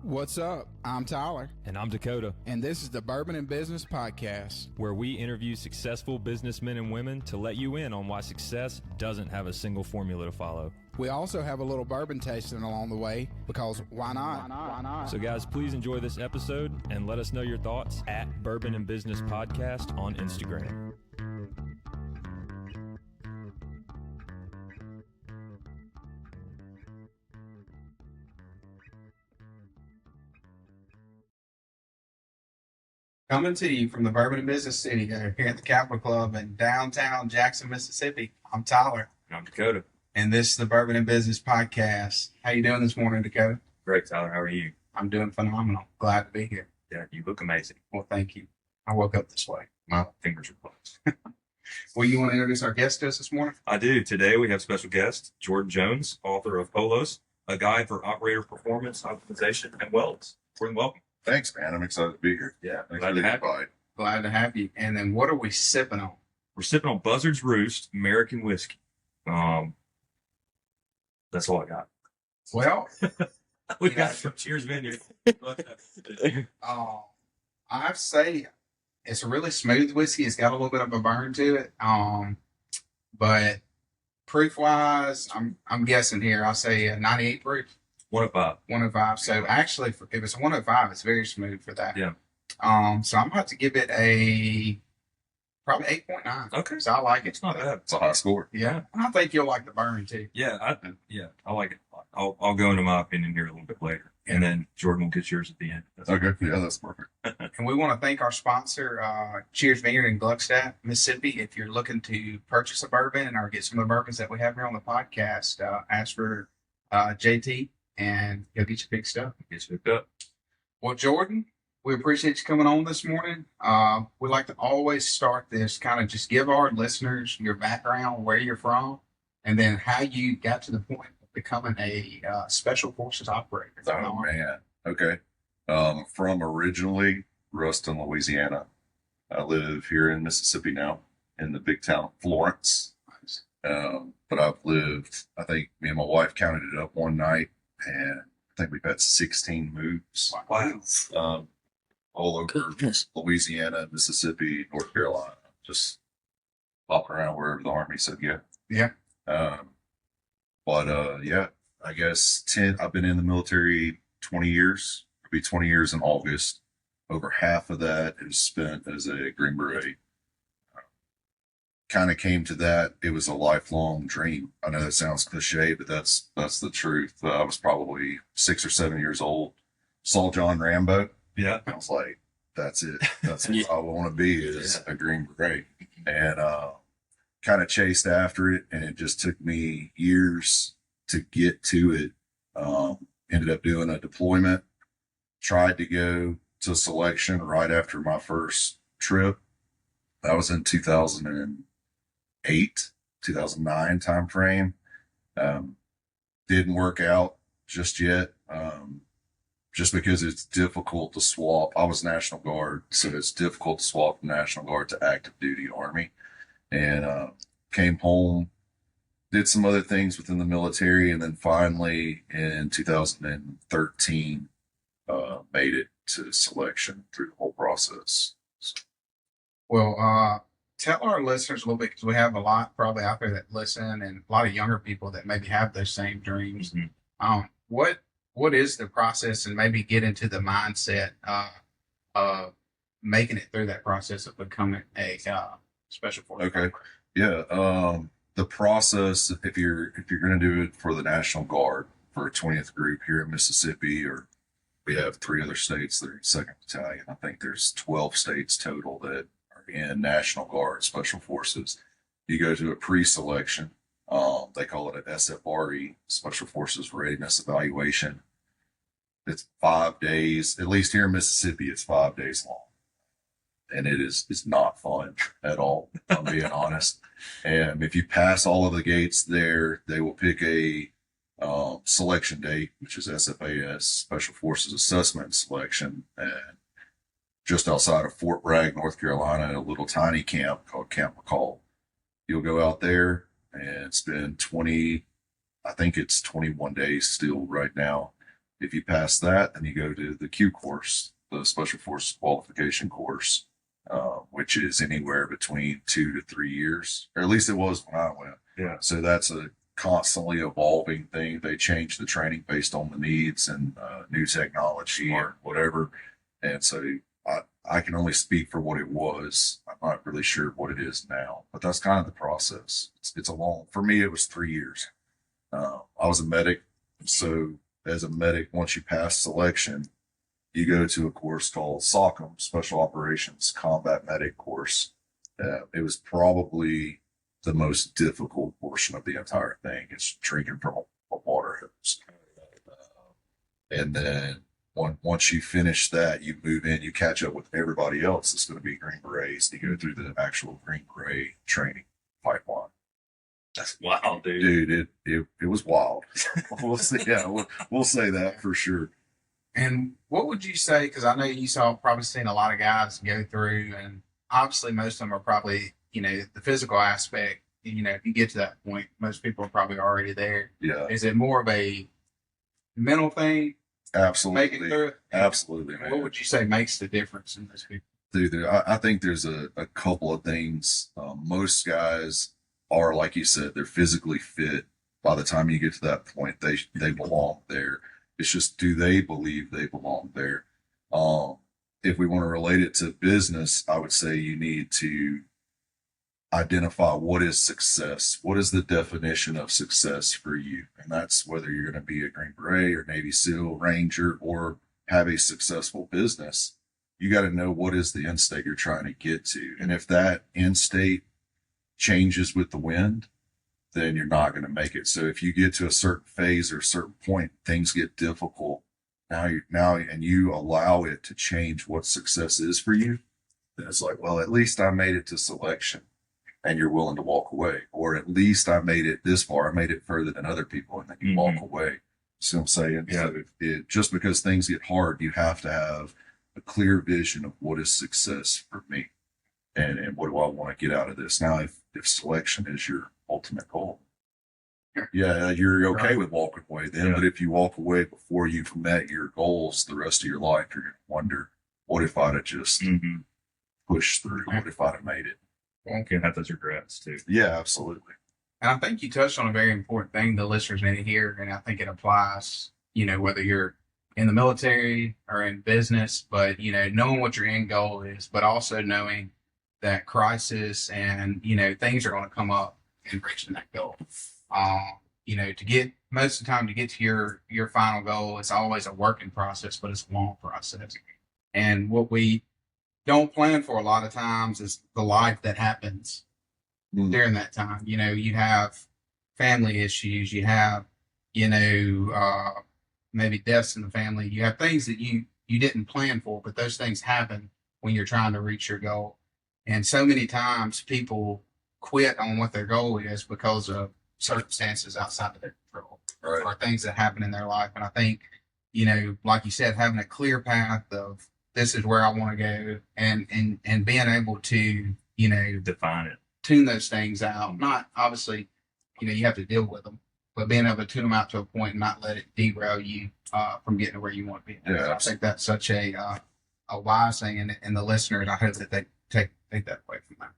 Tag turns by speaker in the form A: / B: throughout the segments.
A: What's up? I'm Tyler.
B: And I'm Dakota.
A: And this is the Bourbon and Business Podcast,
B: where we interview successful businessmen and women to let you in on why success doesn't have a single formula to follow.
A: We also have a little bourbon tasting along the way, because why not?
C: Why not?
B: So guys, please enjoy this episode and let us know your thoughts at Bourbon and Business Podcast on Instagram.
A: Coming to you from the Bourbon and Business Studio here at the Capital Club in downtown Jackson, Mississippi. I'm Tyler.
D: And I'm Dakota.
A: And this is the Bourbon and Business Podcast. How you doing this morning, Dakota?
D: Great, Tyler. How are you?
A: I'm doing phenomenal. Glad to be here.
D: Yeah, you look amazing.
A: Well, thank you. I woke up this way.
D: My fingers are closed.
A: Well, you want to introduce our guest to us this morning?
D: I do. Today we have special guest, Jordan Jones, author of Holos, a guide for operator performance, optimization, and wellness. Jordan, welcome.
E: Thanks, man. I'm excited to be here.
D: Yeah,
E: Thanks
D: glad
E: for
D: to
E: the
D: have you.
E: invite.
A: Glad to have you. And then what are we sipping on?
D: We're sipping on Buzzard's Roost American whiskey. That's all I got.
A: Well,
D: We got from Cheers Vineyard.
A: I have to say it's a really smooth whiskey. It's got a little bit of a burn to it. But proof wise, I'm guessing here. I'll say 98 proof.
D: 105.
A: 105. So actually, if it's 105, it's very smooth for that.
D: Yeah.
A: So I'm about to give it a probably 8.9.
D: Okay.
A: So I like it.
D: It's not bad.
E: It's a high score.
A: Yeah. And I think you'll like the burn too.
D: Yeah, I like it. I'll go into my opinion here a little bit later, and then Jordan will get yours at the end. That's
E: Okay. Yeah, that's perfect.
A: And we want to thank our sponsor, Cheers Vineyard in Gluckstadt, Mississippi. If you're looking to purchase a bourbon or get some of the bourbons that we have here on the podcast, ask for JT and he'll get you big stuff.
D: Get you hooked up.
A: Well, Jordan, we appreciate you coming on this morning. We like to always start this kind of just give our listeners your background, where you're from, and then how you got to the point of becoming a special forces operator.
E: Oh, man. Okay. From originally Ruston, Louisiana. I live here in Mississippi now in the big town of Florence. But I've lived, I think me and my wife counted it up one night, and I think we've had 16 moves.
A: Wow.
E: All over Louisiana, Mississippi, North Carolina, just popping around wherever the Army said yeah.
A: Yeah.
E: Yeah, I guess I've been in the military 20 years. It'll be 20 years in August. Over half of that is spent as a Green Beret. Kind of came to that. It was a lifelong dream. I know that sounds cliche, but that's the truth. I was probably 6 or 7 years old. Saw John Rambo.
D: Yeah.
E: I was like, that's it. That's what I want to be, is a Green Beret. And kind of chased after it, and it just took me years to get to it. Ended up doing a deployment. Tried to go to selection right after my first trip. That was in 2008, 2009 time frame. Didn't work out just yet. Just because it's difficult to swap. I was National Guard, so it's difficult to swap from National Guard to active duty Army. And came home, did some other things within the military, and then finally in 2013 made it to selection through the whole process. So.
A: Well, tell our listeners a little bit, because we have a lot probably out there that listen, and a lot of younger people that maybe have those same dreams.
D: Mm-hmm.
A: What is the process, and maybe get into the mindset of making it through that process of becoming a special forces?
E: Okay. Yeah. The process, if you're going to do it for the National Guard for a 20th group here in Mississippi, or we have 3 other states that are in 2nd Battalion. I think there's 12 states total that are in National Guard Special Forces. You go to a pre-selection. They call it an SFRE, Special Forces Readiness Evaluation. It's 5 days, at least here in Mississippi, it's 5 days long. And it's not fun at all, if I'm being honest. And if you pass all of the gates there, they will pick a selection date, which is SFAS, Special Forces Assessment Selection. And just outside of Fort Bragg, North Carolina, at a little tiny camp called Camp McCall. You'll go out there and spend 21 days still right now, If you pass that, then you go to the Q course, the Special Forces Qualification course, which is anywhere between 2 to 3 years, or at least it was when I went.
D: Yeah.
E: So that's a constantly evolving thing. They change the training based on the needs and new technology or whatever. And so I can only speak for what it was. I'm not really sure what it is now, but that's kind of the process. It's a long, for me, it was 3 years. I was a medic. So as a medic, once you pass selection, you go to a course called SOCM, Special Operations Combat Medic course. It was probably the most difficult portion of the entire thing. It's drinking from a water hose. And then once you finish that, you move in, you catch up with everybody else that's going to be Green Berets. You go through the actual Green Beret training pipeline.
D: That's wild, dude.
E: Dude, it was wild. We'll see. Yeah, we'll say that for sure.
A: And what would you say? Because I know you probably seen a lot of guys go through, and obviously most of them are probably, the physical aspect. If you get to that point, most people are probably already there.
E: Yeah.
A: Is it more of a mental thing?
E: Absolutely.
A: Making through it?
E: Absolutely, man.
A: What would you say makes the difference in those people?
E: Dude, I think there's a couple of things. Most guys are, like you said, they're physically fit. By the time you get to that point, they belong there. It's just, do they believe they belong there? If we want to relate it to business, I would say you need to identify what is success. What is the definition of success for you? And that's whether you're going to be a Green Beret or Navy SEAL, Ranger, or have a successful business. You got to know what is the end state you're trying to get to. And if that end state changes with the wind, then you're not going to make it. So if you get to a certain phase or a certain point, things get difficult. And you allow it to change what success is for you, then it's like, well, at least I made it to selection, and you're willing to walk away. Or at least I made it this far. I made it further than other people, and then you walk away. See what I'm saying?
D: Yeah.
E: So just because things get hard, you have to have a clear vision of what is success for me, and what do I want to get out of this. Now, if selection is your ultimate goal, yeah, you're okay with walking away then.
D: Yeah.
E: But if you walk away before you've met your goals the rest of your life, you're going to wonder, what if I'd have just pushed through? What if I'd have made it?
D: You can have those regrets too.
E: Yeah, absolutely.
A: And I think you touched on a very important thing the listeners need to hear, and I think it applies, whether you're in the military or in business, but, knowing what your end goal is, but also knowing that crisis and, things are going to come up in reaching that goal. Most of the time to get to your final goal, it's always a working process, but it's a long process. And what we don't plan for a lot of times is the life that happens during that time. You have family issues, you have, maybe deaths in the family, you have things that you didn't plan for, but those things happen when you're trying to reach your goal. And so many times people quit on what their goal is because of circumstances outside of their control,
E: Right.
A: or things that happen in their life. And I think, like you said, having a clear path of this is where I want to go, and being able to,
D: Define it.
A: tune those things out. Not obviously, you have to deal with them, but being able to tune them out to a point and not let it derail you from getting to where you want to be.
E: Yeah,
A: So I think that's such a wise thing, and the listeners, I hope that they take that away from that.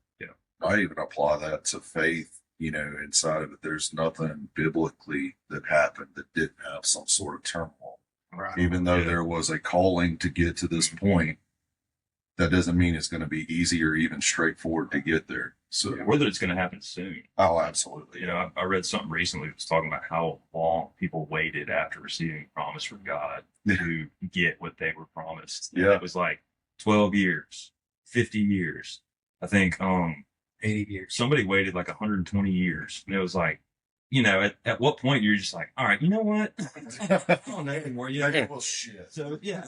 E: I even apply that to faith, inside of it. There's nothing biblically that happened that didn't have some sort of turmoil.
A: Right.
E: Even though there was a calling to get to this point, that doesn't mean it's going to be easy or even straightforward to get there. So,
D: Or that it's going to happen soon.
E: oh, absolutely.
D: I read something recently that was talking about how long people waited after receiving promise from God to get what they were promised. And
E: Yeah.
D: It was like 12 years, 50 years. I think
A: 80 years.
D: somebody waited like 120 years. And it was like, at what point you're just like, all right, you know what? I don't know anymore.
E: Well, shit.
D: So, yeah.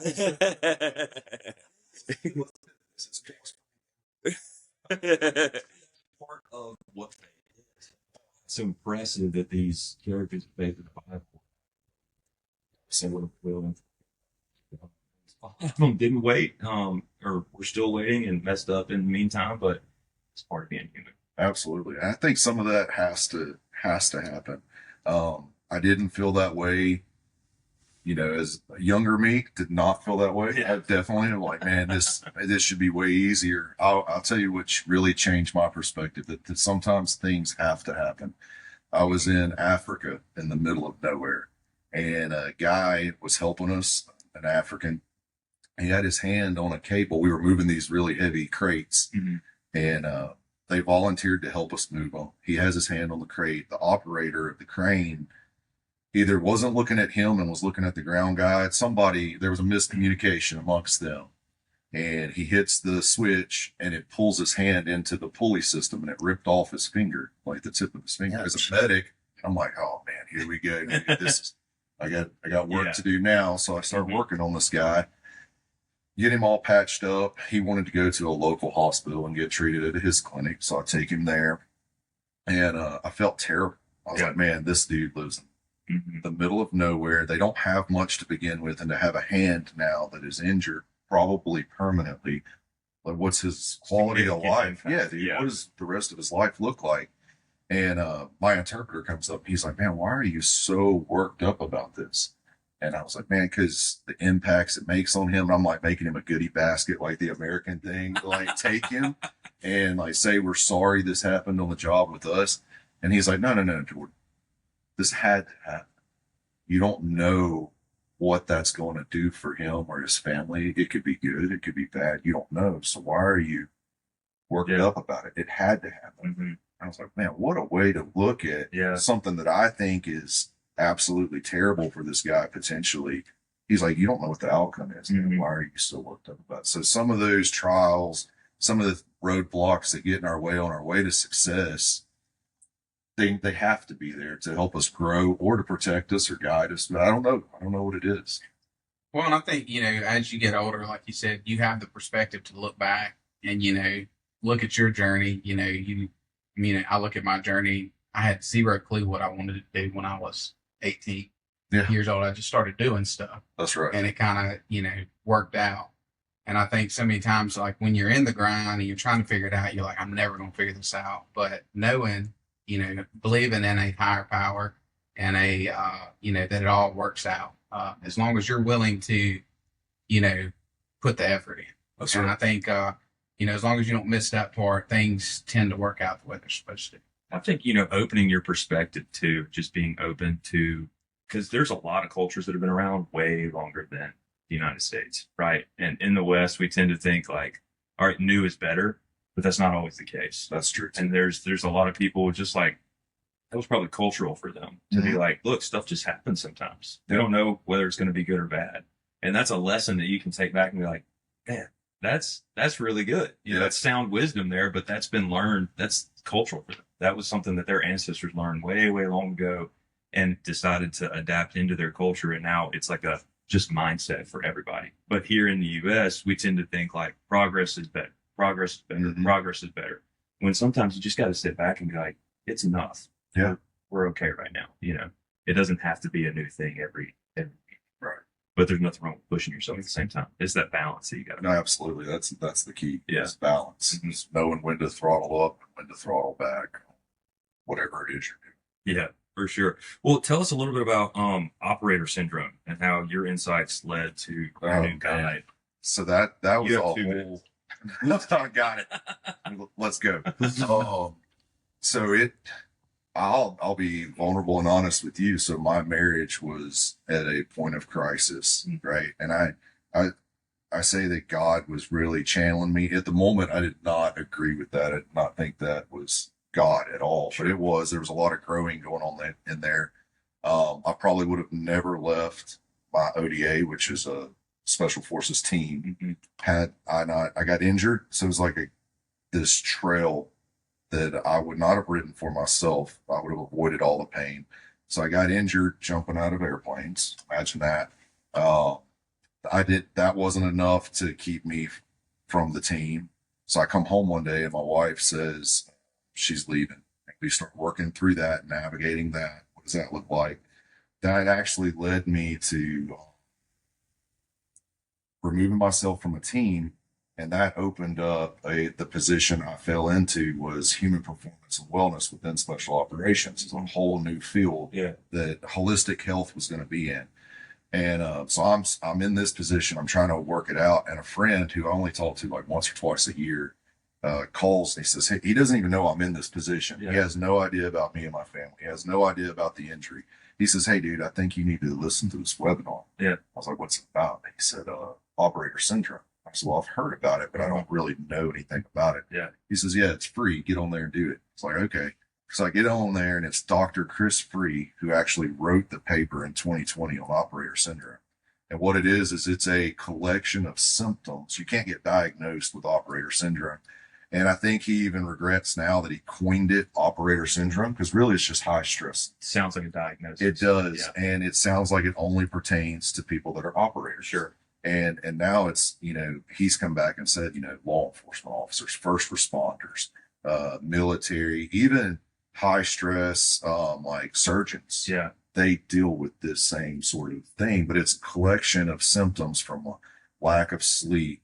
D: Part of what faith is. It's impressive that these characters of faith in the Bible, similar to Will, of them didn't wait, or were still waiting and messed up in the meantime, but it's part of being human.
E: Absolutely. I think some of that has to happen. I didn't feel that way you know, as a younger me, did not feel that way.
D: Yeah.
E: I definitely am like, man, this should be way easier. I'll tell you what really changed my perspective, that sometimes things have to happen. I was in Africa in the middle of nowhere, and a guy was helping us, an African. He had his hand on a cable. We were moving these really heavy crates, and they volunteered to help us move them. He has his hand on the crate. The operator of the crane either wasn't looking at him and was looking at the ground guy. There was a miscommunication amongst them. And he hits the switch and it pulls his hand into the pulley system and it ripped off his finger, like the tip of his finger. As a medic, I'm like, oh man, here we go. I got work to do now. So I start working on this guy, get him all patched up. He wanted to go to a local hospital and get treated at his clinic. So I take him there, and I felt terrible. I was like, man, this dude lives in the middle of nowhere. They don't have much to begin with. And to have a hand now that is injured, probably permanently, like what's his quality of life? Yeah, dude, what does the rest of his life look like? And my interpreter comes up. He's like, man, why are you so worked up about this? And I was like, man, because the impacts it makes on him. And I'm like making him a goodie basket, like the American thing, like take him and like say, we're sorry this happened on the job with us. And he's like, no, Jordan, this had to happen. You don't know what that's going to do for him or his family. It could be good. It could be bad. You don't know. So why are you worked up about it? It had to happen. I was like, man, what a way to look at something that I think is absolutely terrible for this guy potentially. He's like, you don't know what the outcome is. Why are you still worked up about it? So some of those trials, some of the roadblocks that get in our way on our way to success, they have to be there to help us grow or to protect us or guide us. But I don't know what it is.
A: Well, and I think, as you get older, like you said, you have the perspective to look back and, look at your journey. I look at my journey. I had zero clue what I wanted to do when I was 18 years old. I just started doing stuff.
E: That's right.
A: And it kind of, worked out. And I think so many times, like when you're in the grind and you're trying to figure it out, you're like, I'm never going to figure this out. But knowing, believing in a higher power and that it all works out, as long as you're willing to, put the effort in.
E: That's
A: and
E: right.
A: I think, as long as you don't miss that part, things tend to work out the way they're supposed to.
D: I think, opening your perspective to just being open to, because there's a lot of cultures that have been around way longer than the United States, right? And in the West, we tend to think like, all right, new is better, but that's not always the case.
E: That's true.
D: And there's a lot of people just like, that was probably cultural for them to be like, look, stuff just happens sometimes. They don't know whether it's going to be good or bad. And that's a lesson that you can take back and be like, man, that's really good. That's sound wisdom there, but that's been learned. That's cultural for them. That was something that their ancestors learned way, way long ago and decided to adapt into their culture. And now it's like a just mindset for everybody. But here in the US, we tend to think like progress is better. Progress is better. Progress is better. When sometimes you just got to sit back and be like, it's enough.
E: Yeah.
D: We're okay right now. It doesn't have to be a new thing every week.
E: Right.
D: But there's nothing wrong with pushing yourself at the same time. It's that balance that you got to
E: No, absolutely. That's the key.
D: Yeah.
E: Is balance. It's knowing when to throttle up, when to throttle back, whatever it is you're doing.
D: Yeah, for sure. Well, tell us a little bit about operator syndrome and how your insights led to your new guide.
E: So that was
D: You
E: a
D: have 2
E: whole.
D: minutes.
E: I got it. Let's go. So I'll be vulnerable and honest with you. So my marriage was at a point of crisis, right? And I say that God was really channeling me. At the moment, I did not agree with that. I did not think that was God at all, but there was a lot of growing going on in there. I probably would have never left my ODA, which is a special forces team, had I got injured. So it was like this trail that I would not have written for myself. I would have avoided all the pain. So I got injured jumping out of airplanes. Imagine that. That wasn't enough to keep me from the team. So I come home one day and my wife says she's leaving. And we start working through that, navigating that. What does that look like? That actually led me to removing myself from a team. And that opened up the position I fell into was human performance and wellness within special operations. It's a whole new field that holistic health was going to be in. And so I'm in this position. I'm trying to work it out. And a friend who I only talk to like once or twice a year calls and he says, hey, he doesn't even know I'm in this position.
D: Yeah.
E: He has no idea about me and my family. He has no idea about the injury. He says, hey, dude, I think you need to listen to this webinar.
D: Yeah.
E: I was like, what's it about? He said, operator syndrome. I said, well, I've heard about it, but I don't really know anything about it.
D: Yeah.
E: He says, yeah, it's free. Get on there and do it. It's like, okay. So I get on there and it's Dr. Chris Free who actually wrote the paper in 2020 on operator syndrome. And what it is it's a collection of symptoms. You can't get diagnosed with operator syndrome. And I think he even regrets now that he coined it operator syndrome because really it's just high stress.
D: Sounds like a diagnosis.
E: It does.
D: Yeah.
E: And it sounds like it only pertains to people that are operators.
D: Sure.
E: And now it's, he's come back and said, law enforcement officers, first responders, military, even high stress, like surgeons.
D: Yeah.
E: They deal with this same sort of thing, but it's a collection of symptoms from lack of sleep,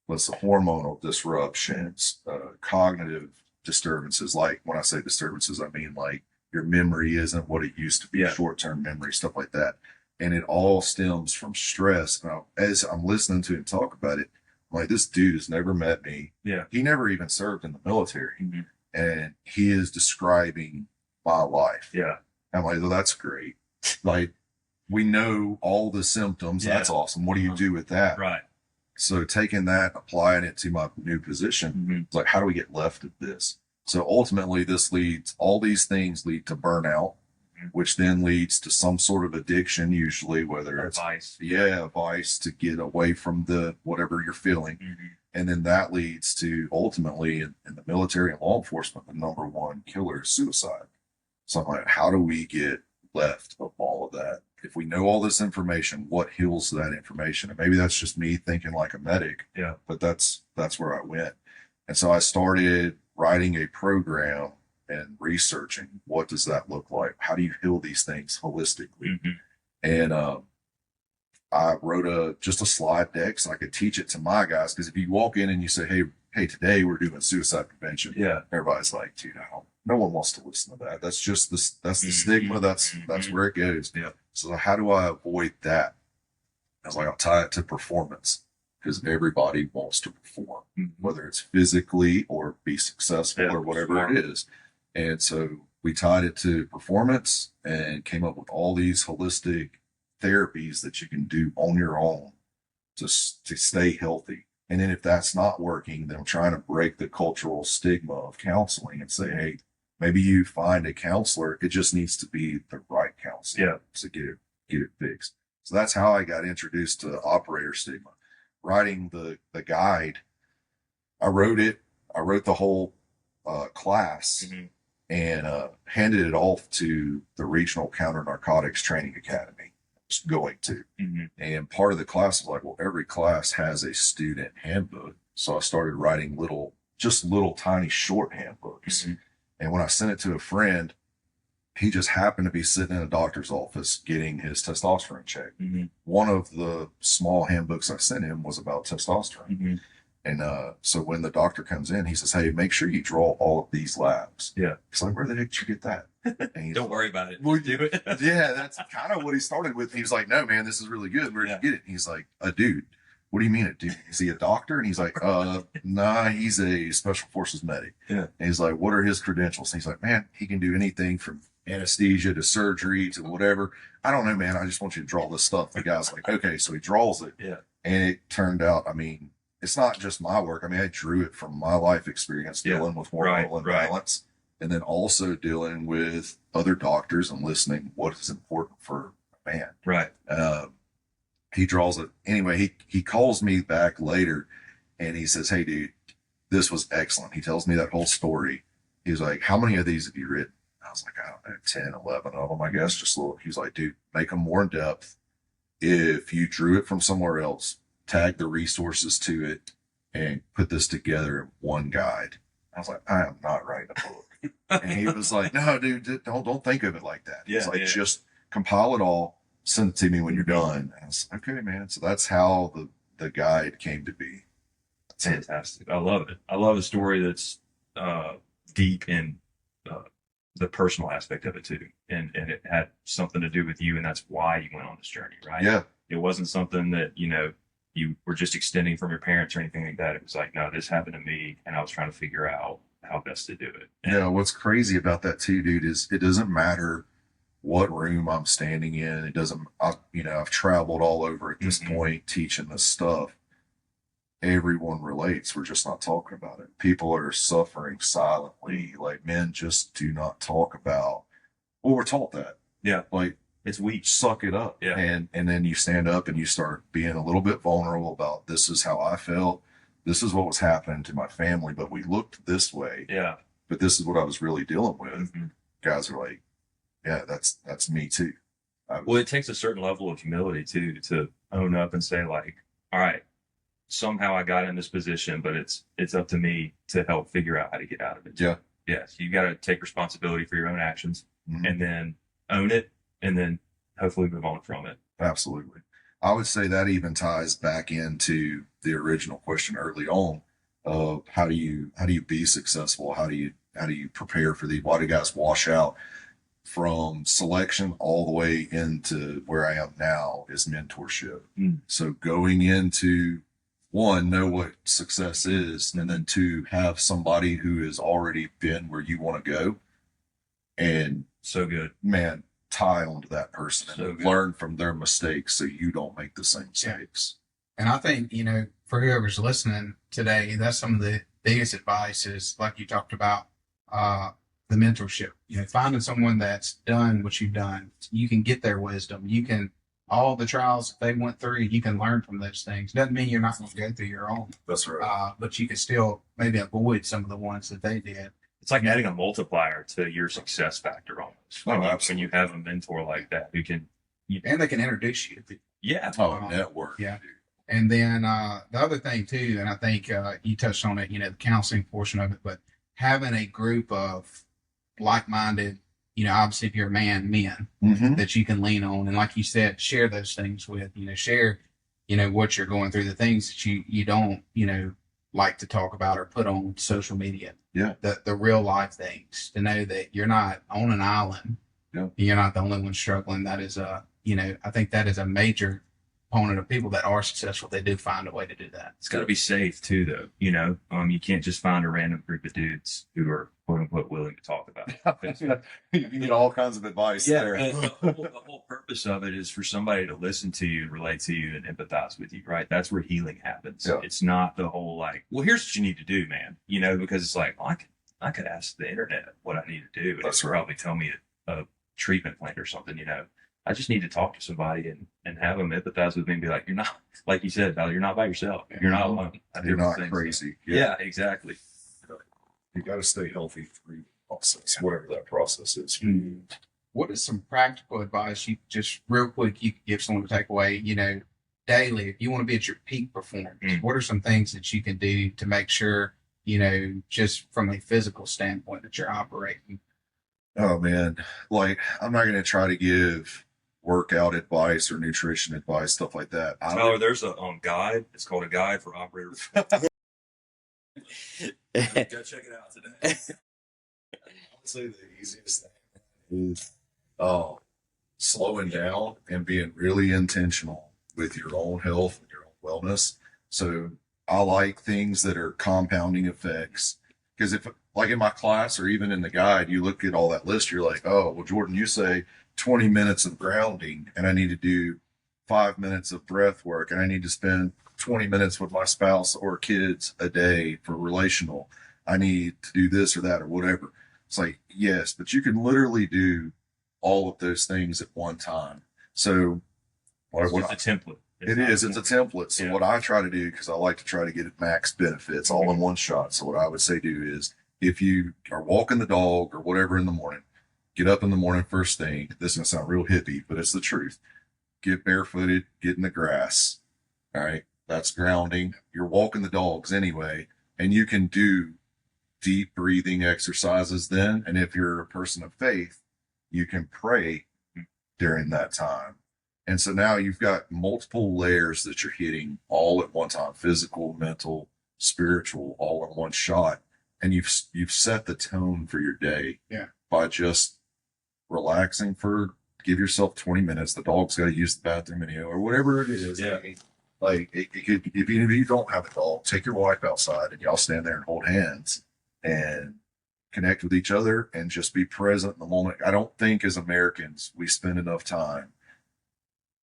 E: hormonal disruptions, cognitive disturbances. Like when I say disturbances, I mean like your memory isn't what it used to be,
D: Yeah.
E: short-term memory, stuff like that. And it all stems from stress. Now, as I'm listening to him talk about it, I'm like, this dude has never met me.
D: Yeah.
E: He never even served in the military.
D: Mm-hmm.
E: And he is describing my life.
D: Yeah.
E: I'm like, well, that's great. Like, we know all the symptoms.
D: Yeah.
E: That's awesome. What do you do with that?
D: Right.
E: So taking that, applying it to my new position,
D: Mm-hmm.
E: it's like, how do we get left of this? So ultimately all these things lead to burnout, which then leads to some sort of addiction, usually, whether it's
D: Advice.
E: a vice to get away from whatever you're feeling.
D: Mm-hmm.
E: And then that leads to ultimately in the military and law enforcement, the number one killer is suicide. So I'm like, how do we get left of all of that? If we know all this information, what heals that information? And maybe that's just me thinking like a medic.
D: Yeah.
E: But that's where I went. And so I started writing a program and researching what does that look like? How do you heal these things holistically?
D: Mm-hmm.
E: And I wrote just a slide deck so I could teach it to my guys. Because if you walk in and you say, hey, today we're doing suicide prevention.
D: Yeah.
E: Everybody's like, dude, no one wants to listen to that. That's just that's the stigma. That's where it goes.
D: Yeah.
E: So how do I avoid that? I was like, I'll tie it to performance because everybody wants to perform, whether it's physically or be successful or whatever it is. And so we tied it to performance and came up with all these holistic therapies that you can do on your own to stay healthy. And then if that's not working, then I'm trying to break the cultural stigma of counseling and say, hey, maybe you find a counselor. It just needs to be the right counselor to get it fixed. So that's how I got introduced to operator stigma. Writing the guide, I wrote the whole class and handed it off to the Regional Counter Narcotics Training Academy I was going to. And part of the class was like, well, every class has a student handbook. So I started writing little tiny short handbooks. And when I sent it to a friend, he just happened to be sitting in a doctor's office getting his testosterone checked. One of the small handbooks I sent him was about testosterone. And so when the doctor comes in, he says, hey, make sure you draw all of these labs.
D: Yeah.
E: He's like, where the heck did you get that? And
D: Don't worry about it.
E: Well,
D: do it.
E: yeah, that's kind of what he started with. He was like, no, man, this is really good. Where'd you get it? And he's like, a dude. What do you mean a dude? Is he a doctor? And he's like, nah, he's a special forces medic.
D: Yeah.
E: And he's like, what are his credentials? And he's like, man, he can do anything from anesthesia to surgery to whatever. I don't know, man. I just want you to draw this stuff. The guy's like, okay. So he draws it.
D: Yeah.
E: And it turned out, I mean, it's not just my work. I mean, I drew it from my life experience dealing with hormonal imbalance and then also dealing with other doctors and listening what is important for a man.
D: Right.
E: He draws it. Anyway, he calls me back later and he says, hey, dude, this was excellent. He tells me that whole story. He was like, how many of these have you written? I was like, I don't know, 10, 11 of them, I guess. Just a little. He was like, dude, make them more in depth. If you drew it from somewhere else, tag the resources to it and put this together in one guide. I was like, I am not writing a book. And he was like, no, dude, don't think of it like that.
D: Yeah,
E: It's like, just compile it all, send it to me when you're done. And I was like, okay, man. So that's how the guide came to be.
D: Fantastic. I love it. I love a story that's deep in the personal aspect of it too. And it had something to do with you. And that's why you went on this journey, right?
E: Yeah.
D: It wasn't something that, you were just extending from your parents or anything like that. It was like, no, this happened to me. And I was trying to figure out how best to do it. And
E: What's crazy about that too, dude, is it doesn't matter what room I'm standing in. It doesn't, I've traveled all over at this point teaching this stuff. Everyone relates. We're just not talking about it. People are suffering silently. Like, men just do not talk about, well, we're taught that.
D: Yeah.
E: Like,
D: it's weak.
E: Suck it up.
D: Yeah.
E: And then you stand up and you start being a little bit vulnerable about, this is how I felt. This is what was happening to my family, but we looked this way.
D: Yeah.
E: But this is what I was really dealing with.
D: Mm-hmm.
E: Guys are like, yeah, that's me too.
D: Well, it takes a certain level of humility too, to own up and say like, all right, somehow I got in this position, but it's up to me to help figure out how to get out of it.
E: Yeah.
D: Yes. You got to take responsibility for your own actions
E: Mhm.
D: and then own it and then hopefully move on from it.
E: Absolutely. I would say that even ties back into the original question early on of how do you be successful? How do you prepare for why do guys wash out from selection all the way into where I am now is mentorship. So going into one, know what success is, and then two, have somebody who has already been where you want to go. And
D: so good,
E: man, tie onto that person
D: so
E: and
D: good.
E: Learn from their mistakes so you don't make the same mistakes.
A: Yeah. And I think, for whoever's listening today, that's some of the biggest advice is like you talked about, the mentorship, finding someone that's done what you've done. You can get their wisdom. You can, all the trials they went through, you can learn from those things. Doesn't mean you're not going to go through your own.
E: That's right.
A: But you can still maybe avoid some of the ones that they did.
D: It's like adding a multiplier to your success factor almost. When you have a mentor like that who can,
A: and they can introduce you.
D: Yeah.
E: Network.
A: Yeah. And then the other thing too, and I think you touched on it, the counseling portion of it, but having a group of like-minded, obviously if you're a man, men that you can lean on. And like you said, share those things with, share, what you're going through, the things that you don't, like to talk about or put on social media.
E: Yeah.
A: The real life things, to know that you're not on an island.
E: Yeah.
A: You're not the only one struggling. That is I think that is a major component of people that are successful. They do find a way to do that.
D: It's got to be safe too, though. You can't just find a random group of dudes who are quote unquote willing to talk about it.
E: You get all kinds of advice there.
D: The whole purpose of it is for somebody to listen to you and relate to you and empathize with you, right? That's where healing happens.
E: Yeah.
D: It's not the whole like, well, here's what you need to do, man. Because it's like, well, I could ask the internet what I need to do, and
E: That's
D: it'll probably tell me a treatment plan or something. I just need to talk to somebody and have them empathize with me and be like, you're not, like you said, Val, you're not by yourself. You're not alone.
E: You're not crazy.
D: Yeah, exactly.
E: You got to stay healthy through the process, whatever that process is.
A: What is some practical advice you just real quick you could give someone to take away, daily, if you want to be at your peak performance? What are some things that you can do to make sure, just from a physical standpoint that you're operating?
E: Oh man, like I'm not going to try to give workout advice or nutrition advice, stuff like that.
D: Tyler, there's a guide. It's called A Guide for Operators. Go check it out today.
E: I would say the easiest thing is slowing down and being really intentional with your own health and your own wellness. So I like things that are compounding effects, because if, like in my class or even in the guide, you look at all that list, you're like, oh, well, Jordan, you say 20 minutes of grounding and I need to do 5 minutes of breath work and I need to spend 20 minutes with my spouse or kids a day for relational. I need to do this or that or whatever. It's like, yes, but you can literally do all of those things at one time. So
D: it's a template.
E: It's a template. So what I try to do, because I like to try to get max benefits all in one shot. So what I would say do is, if you are walking the dog or whatever in the morning, get up in the morning first thing. This is going to sound real hippie, but it's the truth. Get barefooted, get in the grass. All right. That's grounding. You're walking the dogs anyway, and you can do deep breathing exercises then. And if you're a person of faith, you can pray during that time. And so now you've got multiple layers that you're hitting all at one time: physical, mental, spiritual, all in one shot. And you've set the tone for your day.
A: Yeah.
E: by just relaxing give yourself 20 minutes. The dog's got to use the bathroom anyhow, or whatever it is.
D: Yeah.
E: I mean, like it could, if you don't have a dog, take your wife outside and y'all stand there and hold hands and connect with each other and just be present in the moment. I don't think as Americans we spend enough time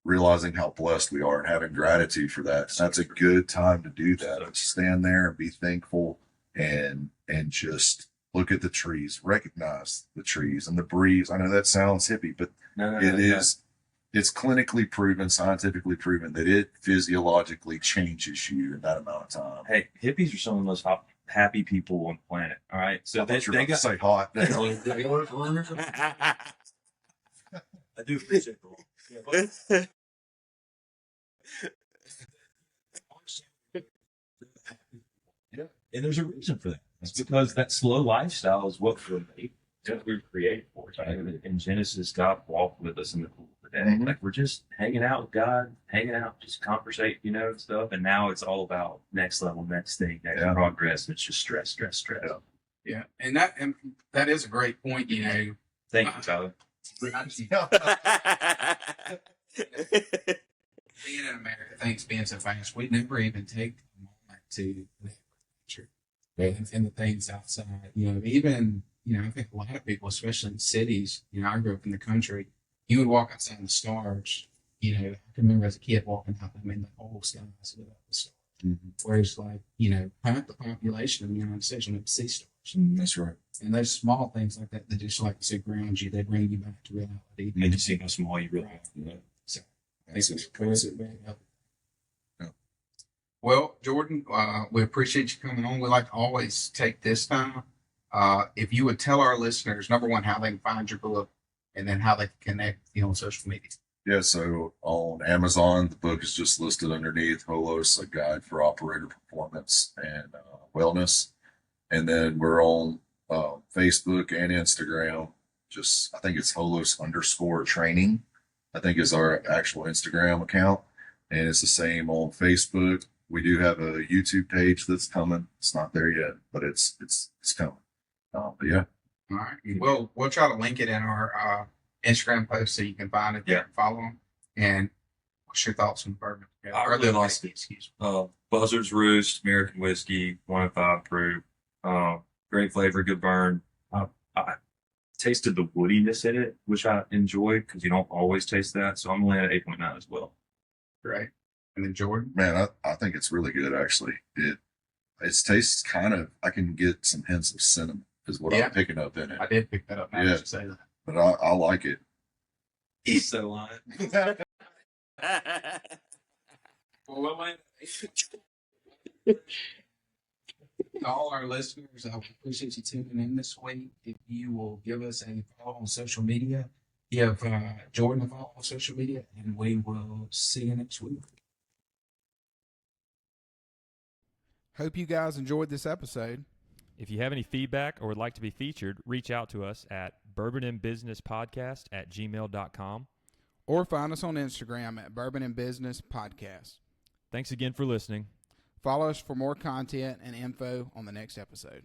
E: realizing how blessed we are and having gratitude for that. That's a good time to do that. Stand there and be thankful and just look at the trees, recognize the trees and the breeze. I know that sounds hippie, but it's clinically proven, scientifically proven that it physiologically changes you in that amount of time.
D: Hey, hippies are some of the most happy people on the planet. All right. So they got
E: to say hot.
D: I do appreciate the Yeah. And there's a reason for that. It's because that slow lifestyle is what we're made, what we're created for. Right? In Genesis, God walked with us in the cool of the day.
E: Mm-hmm.
D: Like we're just hanging out with God, hanging out, just conversate, stuff. And now it's all about next level, next thing, next progress. It's just stress.
A: Yeah. And that is a great point,
D: Thank you, Tyler.
A: Being in America, things being so fast, we never even take a moment to nature and the things outside. Even I think a lot of people, especially in cities, I grew up in the country. You would walk outside in the stars. I can remember as a kid walking out. The whole skies without the stars. Mm-hmm. Whereas, half the population of the United States don't see stars.
E: Mm-hmm. That's right.
A: And those small things like that just ground you. They bring you back to reality.
D: And you see how small you really are.
A: So, well, Jordan, we appreciate you coming on. We like to always take this time. If you would tell our listeners, number one, how they can find your book, and then how they can connect, on social media.
E: Yeah, so on Amazon, the book is just listed underneath Holos, a guide for operator performance and wellness. And then we're on Facebook and Instagram. I think it's Holos_training. I think is our actual Instagram account. And it's the same on Facebook. We do have a YouTube page that's coming. It's not there yet, but it's coming. But yeah.
A: All right. We'll try to link it in our Instagram post so you can find it there and follow them. And what's your thoughts on bourbon?
D: I really like it. Excuse me. Buzzard's Roost, American whiskey, 105 proof. Great flavor, good burn. I tasted the woodiness in it, which I enjoy because you don't always taste that. So I'm going to land at 8.9 as well.
A: Great. And then Jordan?
E: Man, I think it's really good, actually. It tastes I can get some hints of cinnamon is what I'm picking up in it.
A: I did pick that up now that you say that.
E: But I like it.
D: He's so lying.
A: All our listeners, I appreciate you tuning in this week. If you will give us a follow on social media, give Jordan a follow on social media, and we will see you next week.
C: Hope you guys enjoyed this episode.
B: If you have any feedback or would like to be featured, reach out to us at bourbonandbusinesspodcast@gmail.com.
C: Or find us on Instagram at Bourbon and Business Podcast.
B: Thanks again for listening.
C: Follow us for more content and info on the next episode.